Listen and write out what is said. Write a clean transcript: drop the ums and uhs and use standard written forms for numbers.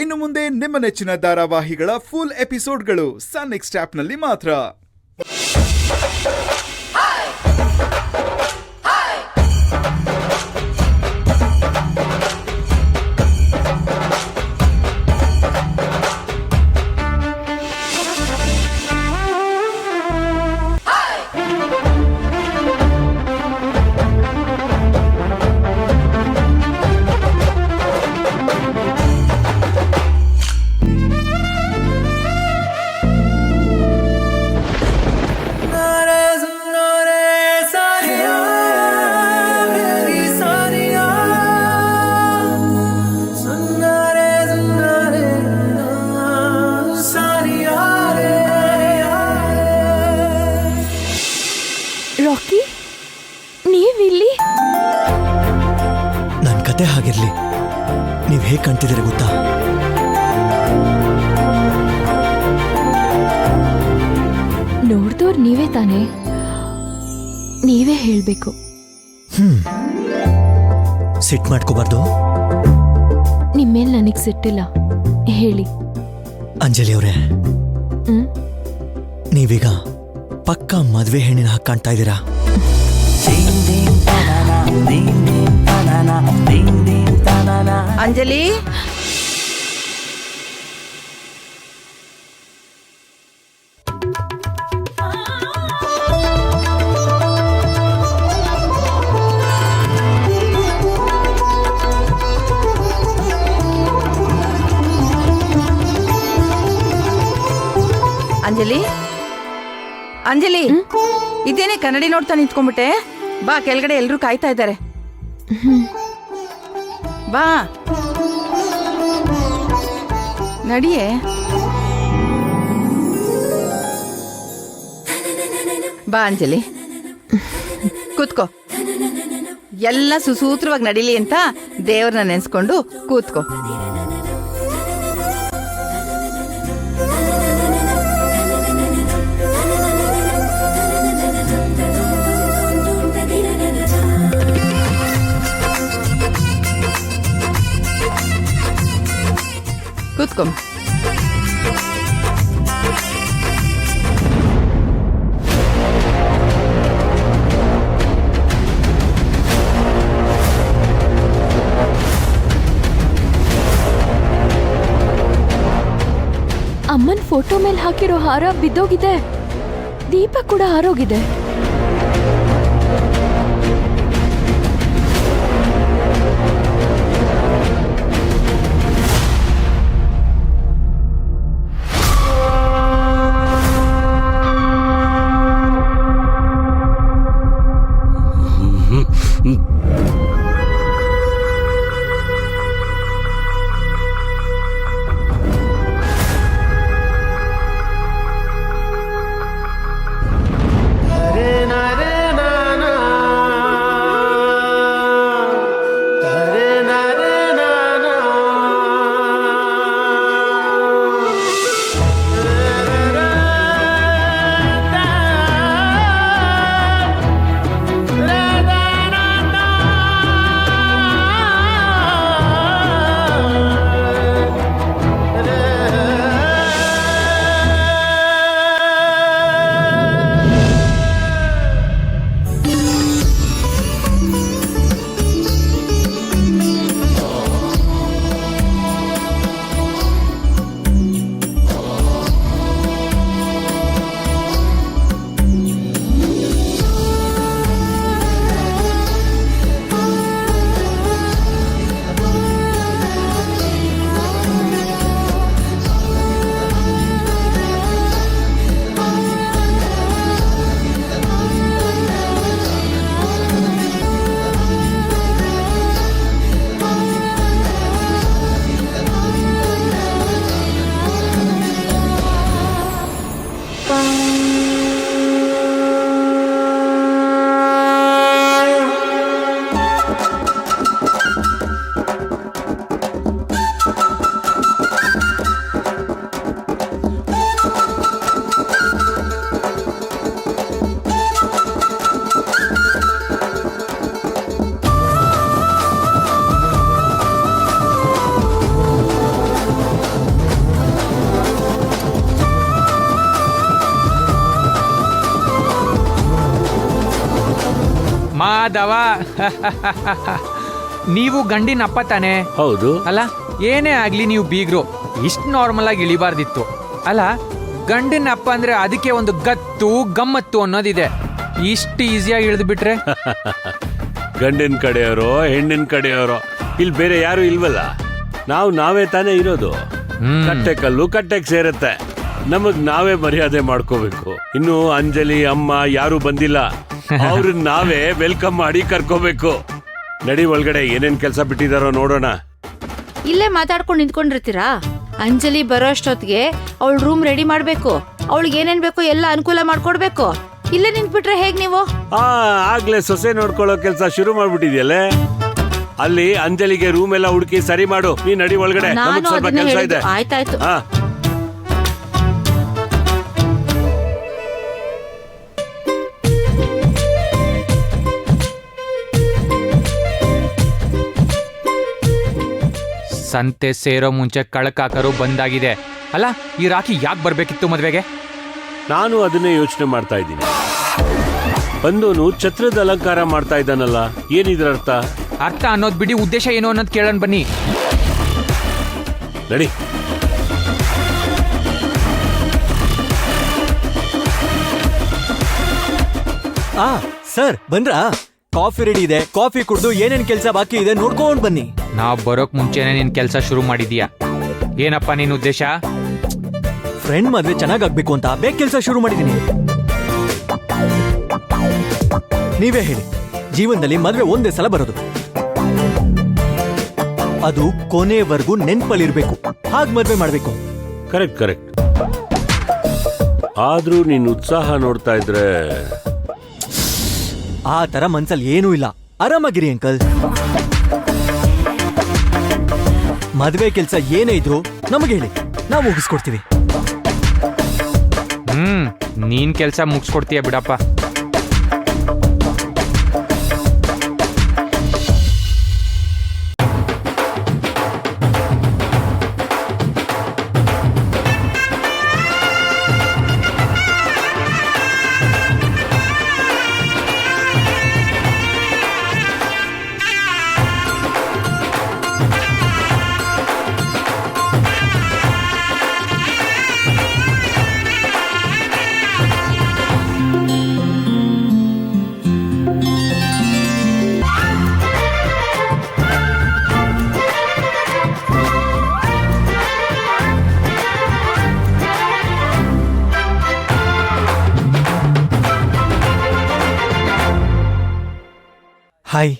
ಇನ್ನು ಮುಂದೆ ನಿಮ್ಮ ನೆಚ್ಚಿನ ಧಾರಾವಾಹಿಗಳ ಫುಲ್ ಎಪಿಸೋಡ್ಗಳು ಸನ್ ನೆಕ್ಸ್ಟ್ ಆಪ್ನಲ್ಲಿ ಮಾತ್ರ. ರಾಕಿ, ನೀವಿಲ್ಲಿ? ನನ್ನ ಕತೆ ಹಾಗಿರ್ಲಿ, ನೀವ್ ಹೇಗ್ ಕಾಣ್ತಿದ್ದೀರ ಗೊತ್ತಾ? ನೋಡ್ದೋರ್ ನೀವೇ ತಾನೇ, ನೀವೇ ಹೇಳ್ಬೇಕು. ಸಿಟ್ ಮಾಡ್ಕೋಬಾರ್ದು. ನಿಮ್ಮೇಲ್ ನನಗ್ ಸಿಟ್ಟಿಲ್ಲ, ಹೇಳಿ. ಅಂಜಲಿ ಅವರೇ, ನೀವೀಗ ಪಕ್ಕ ಮದ್ವೆ ಹೆಣ್ಣಿನ ಹಾಗೆ ಕಾಣ್ತಾ ಇದ್ದೀರಾ. ಅಂಜಲಿ, ಅಂಜಲಿ, ಅಂಜಲಿ, ಇದೇನೆ ಕನ್ನಡಿ ನೋಡ್ತಾ ನಿಂತ್ಕೊಂಡ್ಬಿಟ್ಟೆ. ಬಾ, ಕೆಳಗಡೆ ಎಲ್ರೂ ಕಾಯ್ತಾ ಇದ್ದಾರೆ. ಬಾ, ನಡಿಯೇ. ಬಾ ಅಂಜಲಿ, ಕೂತ್ಕೋ. ಎಲ್ಲ ಸುಸೂತ್ರವಾಗಿ ನಡೀಲಿ ಅಂತ ದೇವ್ರನ್ನ ನೆನ್ಸ್ಕೊಂಡು ಕೂತ್ಕೋ. ಕೂತ್ಕೊ. ಅಮ್ಮನ್ ಫೋಟೋ ಮೇಲೆ ಹಾಕಿರೋ ಹಾರ ಬಿದ್ದೋಗಿದೆ, ದೀಪ ಕೂಡ ಹಾರೋಗಿದೆ. ಮಾಧವ ನೀವು ಗಂಡಿನ ಅಪ್ಪ ತಾನೆ? ಹೌದು. ಅಲ್ಲ, ಏನೇ ಆಗ್ಲಿ ನೀವು ಬೀಗ್ರು ಇಷ್ಟು ನಾರ್ಮಲ್ ಆಗಿ ಇಳಿಬಾರ್ದಿತ್ತು. ಅಲ್ಲ, ಗಂಡಿನ ಅಪ್ಪ ಅಂದ್ರೆ ಅದಕ್ಕೆ ಒಂದು ಗತ್ತು ಗಮ್ಮತ್ತು ಅನ್ನೋದಿದೆ. ಇಷ್ಟು ಈಸಿಯಾಗಿ ಇಳಿದು ಬಿಟ್ರೆ ಗಂಡಿನ ಕಡೆಯವರೋ ಹೆಣ್ಣಿನ ಕಡೆಯವರೋ ಇಲ್ಲಿ ಬೇರೆ ಯಾರು ಇಲ್ವಲ್ಲ, ನಾವೇ ತಾನೇ ಇರೋದು. ಕಟ್ಟೆ ಕಲ್ಲು ಕಟ್ಟೆಗೆ ಸೇರುತ್ತೆ, ನಮಗ್ ನಾವೇ ಮರ್ಯಾದೆ ಮಾಡ್ಕೋಬೇಕು. ಇನ್ನು ಅಂಜಲಿ ಅಮ್ಮ ಯಾರು ಬಂದಿಲ್ಲ, ಅವ್ರನ್ನ ನಾವೇ ವೆಲ್ಕಮ್ ಮಾಡಿ ಕರ್ಕೋಬೇಕು. ನಡಿ ಒಳಗಡೆ ಏನೇನ್ ಕೆಲಸ ಬಿಟ್ಟಿದಾರೋ ನೋಡೋಣ. ಇಲ್ಲೇ ಮಾತಾಡ್ಕೊಂಡು ನಿಂತ್ಕೊಂಡಿರ್ತೀರಾ? ಅಂಜಲಿ ಬರೋ ಅಷ್ಟೊತ್ತಿಗೆ ಅವಳ ರೂಮ್ ರೆಡಿ ಮಾಡ್ಬೇಕು, ಅವಳಿಗೆ ಏನೇನ್ ಬೇಕು ಎಲ್ಲ ಅನುಕೂಲ ಮಾಡ್ಕೊಡ್ಬೇಕು. ಇಲ್ಲೇ ನಿಂತ್ಬಿಟ್ರೆ ಹೇಗ್ ನೀವು? ಆಗ್ಲೇ ಸೊಸೆ ನೋಡ್ಕೊಳ್ಳೋ ಕೆಲಸ ಶುರು ಮಾಡ್ಬಿಟ್ಟಿದ್ಯಲ್ಲೇ. ಅಲ್ಲಿ ಅಂಜಲಿಗೆ ರೂಮ್ ಎಲ್ಲ ಹುಡುಕಿ ಸರಿ ಮಾಡು. ನೀ ನಡಿ ಒಳಗಡೆ, ನಮಗ್ ನಾನು ಸ್ವಲ್ಪ ಅದನ್ನ ಕೆಲಸ ಹೇಳಿದ್ದು. ಇದೆ. ಆಯ್ತಾಯ್ತು. ಹಾ, ಸಂತೆ ಸೇರೋ ಮುಂಚೆ ಕಳಕಾಕರು ಬಂದಾಗಿದೆ. ಅಲ್ಲ, ಈ ರಾಖಿ ಯಾಕೆ ಬರ್ಬೇಕಿತ್ತು ಮದ್ವೆಗೆ? ನಾನು ಅದನ್ನೇ ಯೋಚನೆ ಮಾಡ್ತಾ ಇದ್ದೀನಿ. ಬಂದೋನು ಛತ್ರದ ಅಲಂಕಾರ ಮಾಡ್ತಾ ಇದ್ದಾನಲ್ಲ, ಏನಿದ್ರ ಅರ್ಥ? ಅರ್ಥ ಅನ್ನೋದ್ ಬಿಡಿ, ಉದ್ದೇಶ ಏನು ಅನ್ನೋದು ಕೇಳೋಣ ಬನ್ನಿ. ನಡಿ. ಸರ್ ಬಂದ್ರಾ? ಕಾಫಿ ರೆಡಿ ಇದೆ, ಕಾಫಿ ಕುಡ್ದು ಏನೇನ್ ಕೆಲಸ ಬಾಕಿ ಇದೆ ನೋಡ್ಕೊಂಡ್ ಬನ್ನಿ. ನಾವ್ ಬರೋಕ್ ಮುಂಚೆನೆ ನಿನ್ ಕೆಲ್ಸ ಶುರು ಮಾಡಿದೀಯ. ಏನಪ್ಪ ನಿನ್ ಉದ್ದೇಶ? ಫ್ರೆಂಡ್ ಮದ್ವೆ ಚೆನ್ನಾಗಾಗ್ಬೇಕು ಅಂತ ಬೇಗ ಕೆಲಸ ಶುರು ಮಾಡಿದೀನಿ. ನೀವೇ ಹೇಳಿ, ಜೀವನದಲ್ಲಿ ಮದ್ವೆ ಒಂದೇ ಸಲ ಬರೋದು, ಅದು ಕೊನೆವರೆಗೂ ನೆನ್ಪಲ್ಲಿರ್ಬೇಕು. ಹಾಗ್ ಮದ್ವೆ ಮಾಡ್ಬೇಕು. ಕರೆಕ್ಟ್. ಆದ್ರೂ ನಿನ್ ಉತ್ಸಾಹ ನೋಡ್ತಾ ಇದ್ರೆ ಆ ತರ ಮನ್ಸಲ್ಲಿ ಏನೂ ಇಲ್ಲ. ಆರಾಮಾಗಿರಿ ಅಂಕಲ್. ಮದ್ವೆ ಕೆಲ್ಸ ಏನೇ ಇದ್ರು ನಮಗೆ ಹೇಳಿ, ನಾವು ಮುಗಿಸ್ಕೊಡ್ತೀವಿ. ನೀನ್ ಕೆಲ್ಸ ಮುಗಿಸ್ಕೊಡ್ತೀಯ ಬಿಡಪ್ಪ. ಹಾಯ್.